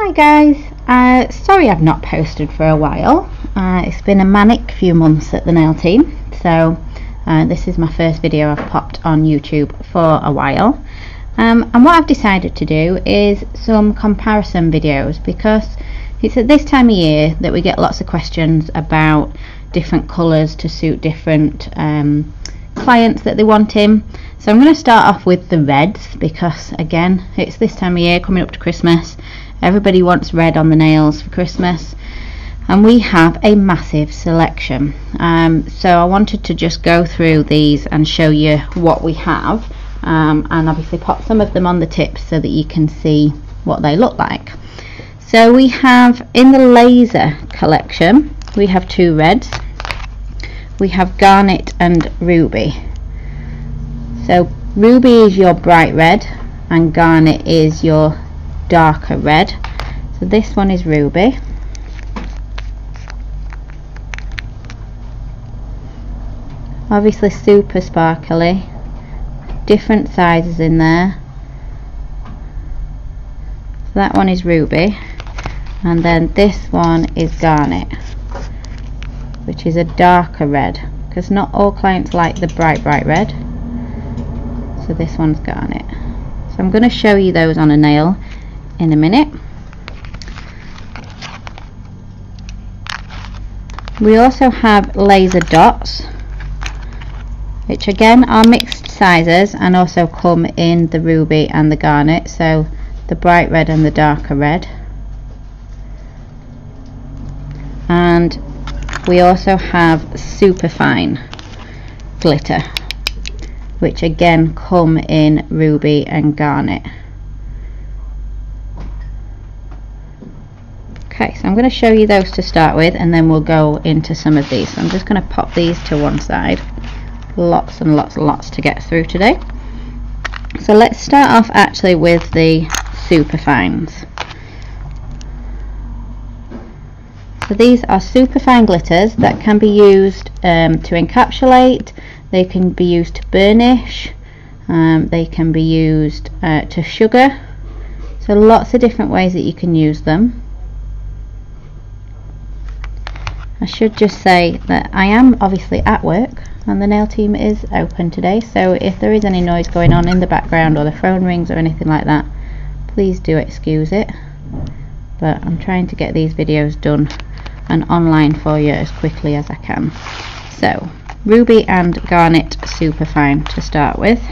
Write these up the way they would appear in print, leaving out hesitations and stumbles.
Hi guys, sorry I've not posted for a while. It's been a manic few months at the nail team, so this is my first video I've popped on YouTube for a while. And what I've decided to do is some comparison videos, because it's at this time of year that we get lots of questions about different colours to suit different clients that they want in. So I'm going to start off with the reds, because again it's this time of year coming up to Christmas. Everybody wants red on the nails for Christmas, and we have a massive selection. So I wanted to just go through these and show you what we have, and obviously pop some of them on the tips so that you can see what they look like. So we have, in the laser collection, we have two reds. We have garnet and ruby. So ruby is your bright red and garnet is your darker red. So this one is ruby. Obviously super sparkly, different sizes in there. So that one is ruby, and then this one is garnet, which is a darker red, because not all clients like the bright red. So this one's garnet. So I'm going to show you those on a nail in a minute. We also have laser dots, which again are mixed sizes and also come in the ruby and the garnet, so the bright red and the darker red. And we also have super fine glitter, which again come in ruby and garnet. Okay, so I'm going to show you those to start with, and then we'll go into some of these. So I'm just going to pop these to one side. Lots and lots to get through today. So let's start off actually with the super fines. So these are super fine glitters that can be used to encapsulate. They can be used to burnish. They can be used to sugar. So lots of different ways that you can use them. I should just say that I am obviously at work and the nail team is open today, so if there is any noise going on in the background or the phone rings or anything like that, please do excuse it. But I'm trying to get these videos done and online for you as quickly as I can. So ruby and garnet super fine to start with.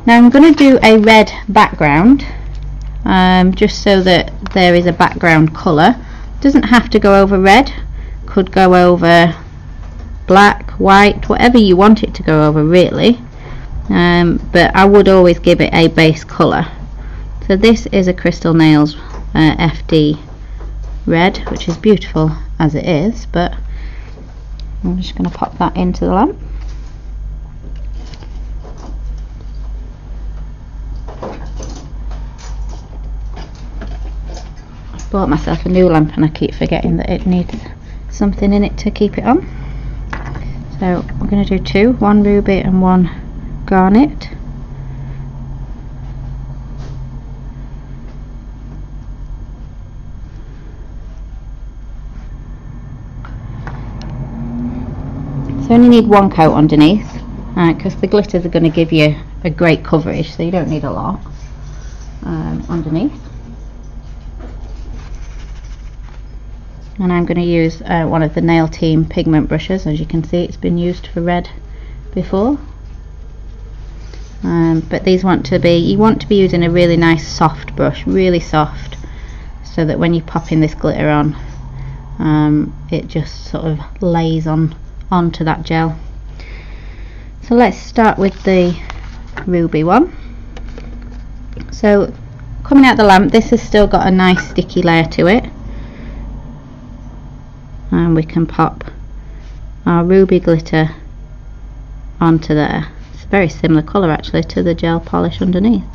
Now I'm going to do a red background, just so that there is a background colour. Doesn't have to go over red, could go over black, white, whatever you want it to go over really, but I would always give it a base colour. So this is a Crystal Nails FD red, which is beautiful as it is, but I'm just going to pop that into the lamp. Bought myself a new lamp and I keep forgetting that it needs something in it to keep it on. So we're going to do two, one ruby and one garnet. So only need one coat underneath, because the glitters are going to give you a great coverage, so you don't need a lot underneath. And I'm going to use one of the nail team pigment brushes. As you can see, it's been used for red before, but these you want to be using a really nice soft brush, really soft, so that when you pop in this glitter on, it just sort of lays onto that gel. So let's start with the ruby one. So coming out the lamp, this has still got a nice sticky layer to it, and we can pop our ruby glitter onto there. It's a very similar colour actually to the gel polish underneath.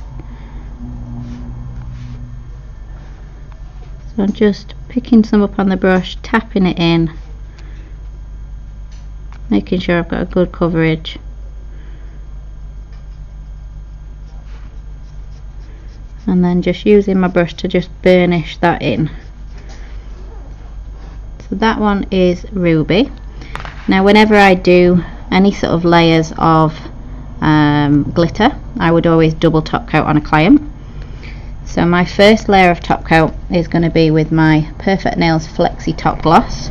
So I'm just picking some up on the brush, tapping it in, making sure I've got a good coverage, and then just using my brush to just burnish that in. So that one is ruby. Now whenever I do any sort of layers of glitter, I would always double top coat on a client. So my first layer of top coat is going to be with my Perfect Nails Flexi Top Gloss,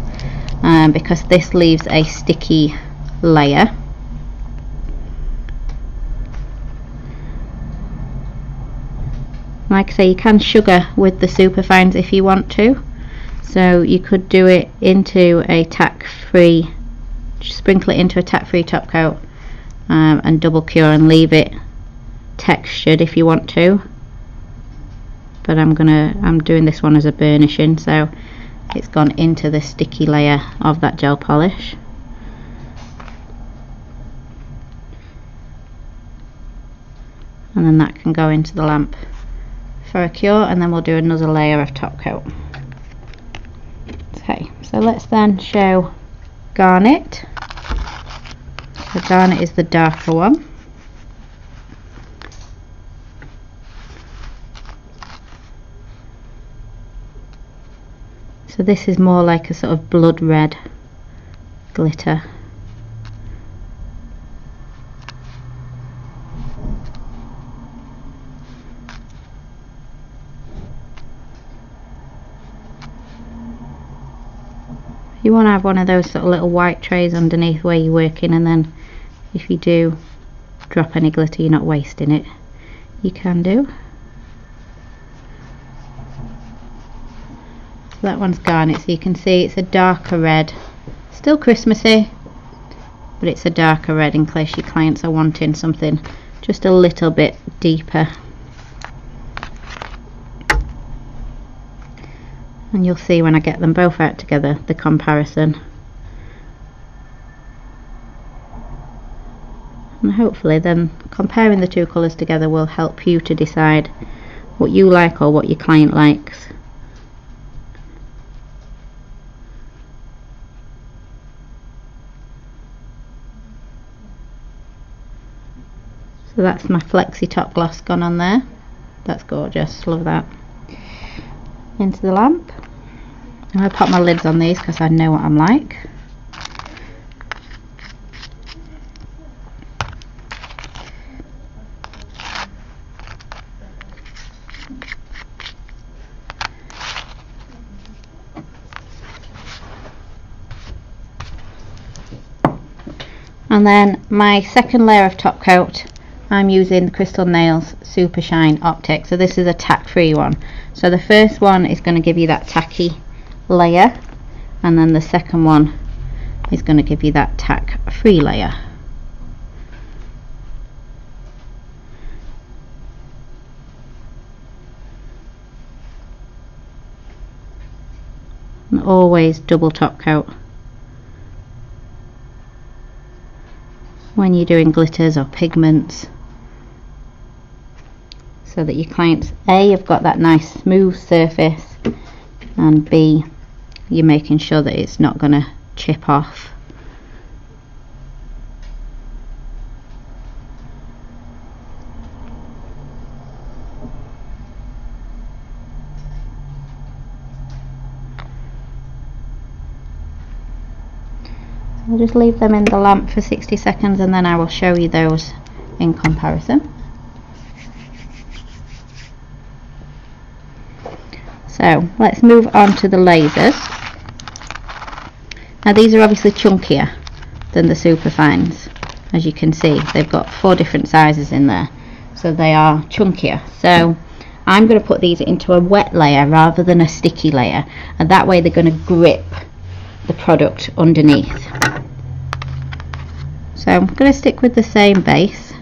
because this leaves a sticky layer. Like I say, you can sugar with the superfines if you want to, so you could do it into a tack-free, sprinkle it into a tack-free top coat, and double cure and leave it textured if you want to. But I'm doing this one as a burnishing, so it's gone into the sticky layer of that gel polish. And then that can go into the lamp for a cure, and then we'll do another layer of top coat. Okay, so let's then show Garnet. So Garnet is the darker one. So this is more like a sort of blood red glitter. You want to have one of those sort of little white trays underneath where you're working, and then if you do drop any glitter, you're not wasting it. You can do. So that one's Garnet, so you can see it's a darker red, still Christmassy, but it's a darker red in case your clients are wanting something just a little bit deeper. And you'll see when I get them both out together the comparison, and hopefully then comparing the two colours together will help you to decide what you like or what your client likes. So that's my Flexi Top Gloss gone on there. That's gorgeous, love that. Into the lamp. I'm going to pop my lids on these because I know what I'm like. And then my second layer of top coat, I'm using Crystal Nails Super Shine Optic. So this is a tack-free one. So the first one is going to give you that tacky layer, and then the second one is going to give you that tack-free layer. And always double top coat when you're doing glitters or pigments, so that your clients, A, have got that nice smooth surface, and B, you're making sure that it's not going to chip off. I'll just leave them in the lamp for 60 seconds and then I will show you those in comparison. So let's move on to the lasers. Now these are obviously chunkier than the superfines. As you can see, they've got 4 different sizes in there, so they are chunkier. So I'm going to put these into a wet layer rather than a sticky layer, and that way they're going to grip the product underneath. So I'm going to stick with the same base.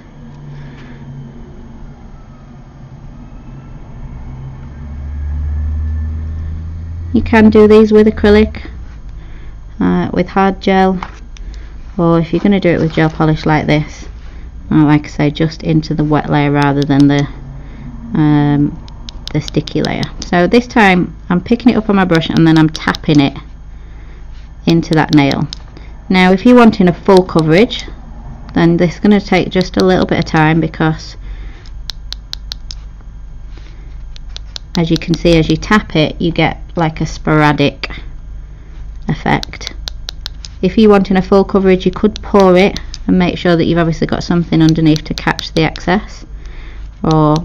You can do these with acrylic, with hard gel, or if you're going to do it with gel polish like this, like I say, just into the wet layer rather than the sticky layer. So this time I'm picking it up on my brush and then I'm tapping it into that nail. Now if you're wanting a full coverage, then this is going to take just a little bit of time, because as you can see, as you tap it, you get like a sporadic effect. If you want in a full coverage, you could pour it and make sure that you've obviously got something underneath to catch the excess, or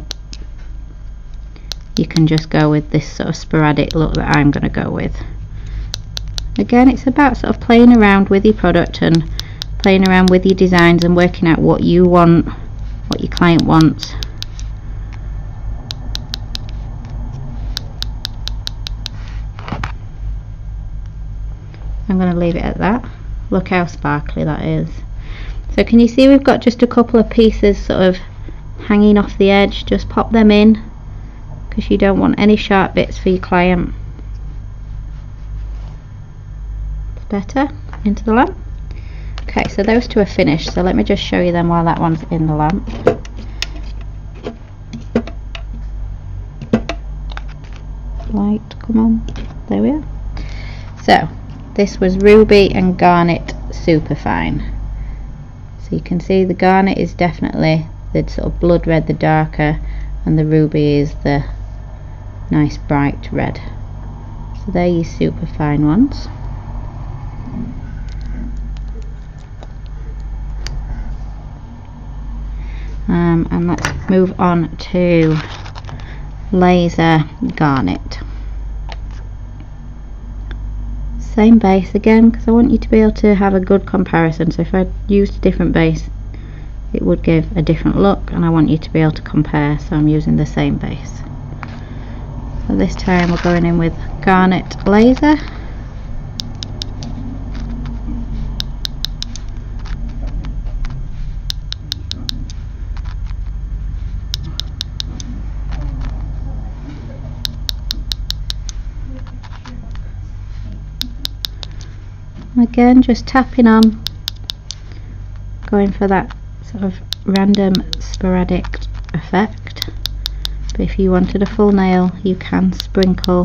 you can just go with this sort of sporadic look that I'm going to go with. Again, it's about sort of playing around with your product and playing around with your designs and working out what you want, what your client wants. I'm going to leave it at that. Look how sparkly that is. So can you see we've got just a couple of pieces sort of hanging off the edge? Just pop them in, because you don't want any sharp bits for your client. It's better into the lamp. Okay, so those two are finished, so let me just show you them while that one's in the lamp. Light, come on, there we are. So this was Ruby and Garnet Superfine. So you can see the Garnet is definitely the sort of blood red, the darker, and the Ruby is the nice bright red. So they're your Superfine ones. And let's move on to Laser Garnet. Same base again, because I want you to be able to have a good comparison. So if I used a different base, it would give a different look, and I want you to be able to compare, so I'm using the same base. So this time we're going in with Garnet Laser. Again, just tapping on, going for that sort of random sporadic effect. But if you wanted a full nail, you can sprinkle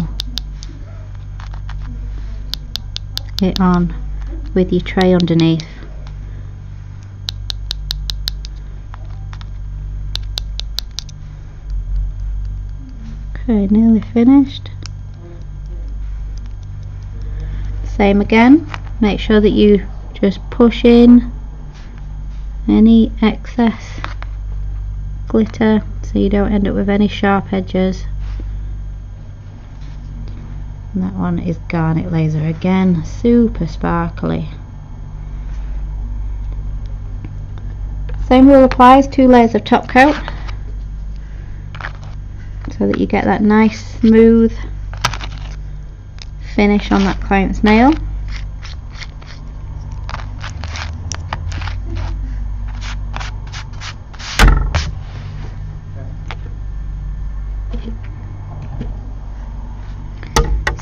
it on with your tray underneath. Okay, nearly finished. Same again. Make sure that you just push in any excess glitter so you don't end up with any sharp edges. And that one is Garnet Laser again, super sparkly. Same rule applies, 2 layers of top coat so that you get that nice smooth finish on that client's nail.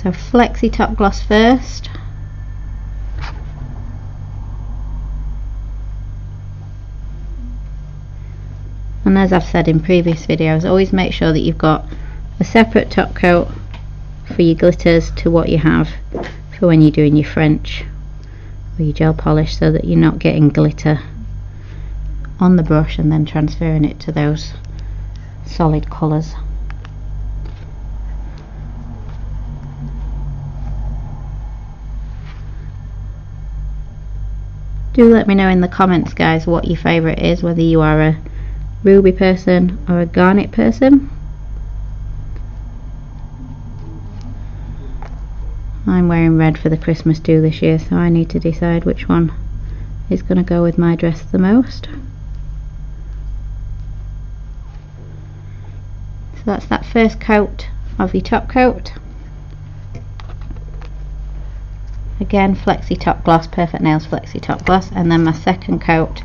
So flexi top gloss first. And as I've said in previous videos, always make sure that you've got a separate top coat for your glitters to what you have for when you're doing your French or your gel polish, so that you're not getting glitter on the brush and then transferring it to those solid colours. Do let me know in the comments, guys, what your favourite is, whether you are a Ruby person or a Garnet person. I'm wearing red for the Christmas do this year, so I need to decide which one is going to go with my dress the most. So that's that first coat of your top coat. Again, flexi top gloss, Perfect Nails flexi top gloss, and then my second coat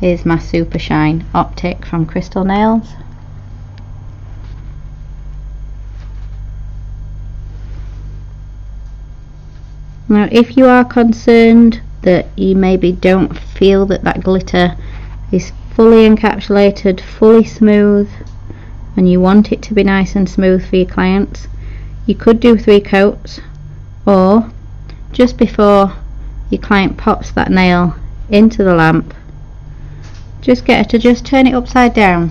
is my Super Shine Optic from Crystal Nails. Now if you are concerned that you maybe don't feel that that glitter is fully encapsulated, fully smooth, and you want it to be nice and smooth for your clients, you could do 3 coats, or just before your client pops that nail into the lamp, just get her to just turn it upside down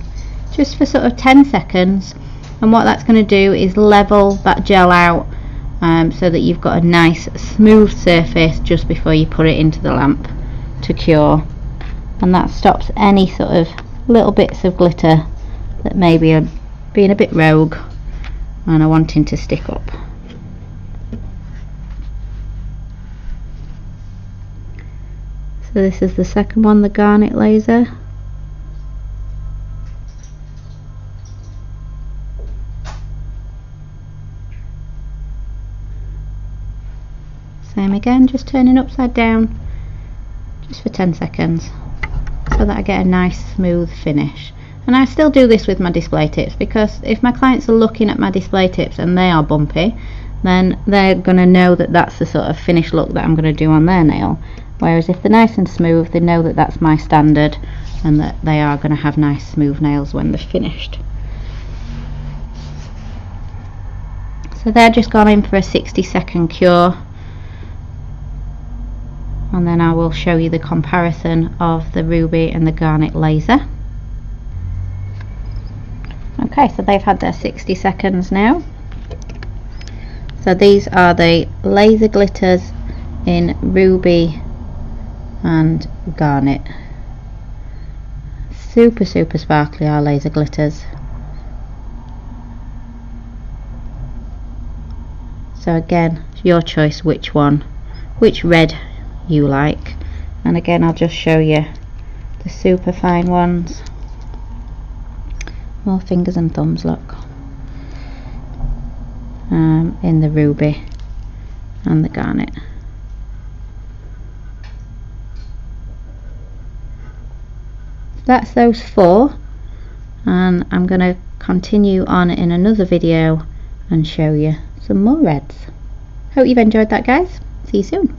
just for sort of 10 seconds and what that's going to do is level that gel out so that you've got a nice smooth surface just before you put it into the lamp to cure, and that stops any sort of little bits of glitter that maybe are being a bit rogue and are wanting to stick up. So this is the second one, the garnet laser. Same again, just turning upside down just for 10 seconds so that I get a nice smooth finish. And I still do this with my display tips, because if my clients are looking at my display tips and they are bumpy, then they're going to know that that's the sort of finished look that I'm going to do on their nail. Whereas if they're nice and smooth, they know that that's my standard and that they are going to have nice smooth nails when they're finished. So they're just gone in for a 60-second cure, and then I will show you the comparison of the ruby and the garnet laser. Okay, so they've had their 60 seconds now. So these are the laser glitters in ruby and garnet. Super sparkly, our laser glitters. So again, it's your choice which one, which red you like. And again, I'll just show you the super fine ones. More fingers and thumbs, look. In the ruby and the garnet. That's those four, and I'm going to continue on in another video and show you some more reds. Hope you've enjoyed that, guys. See you soon.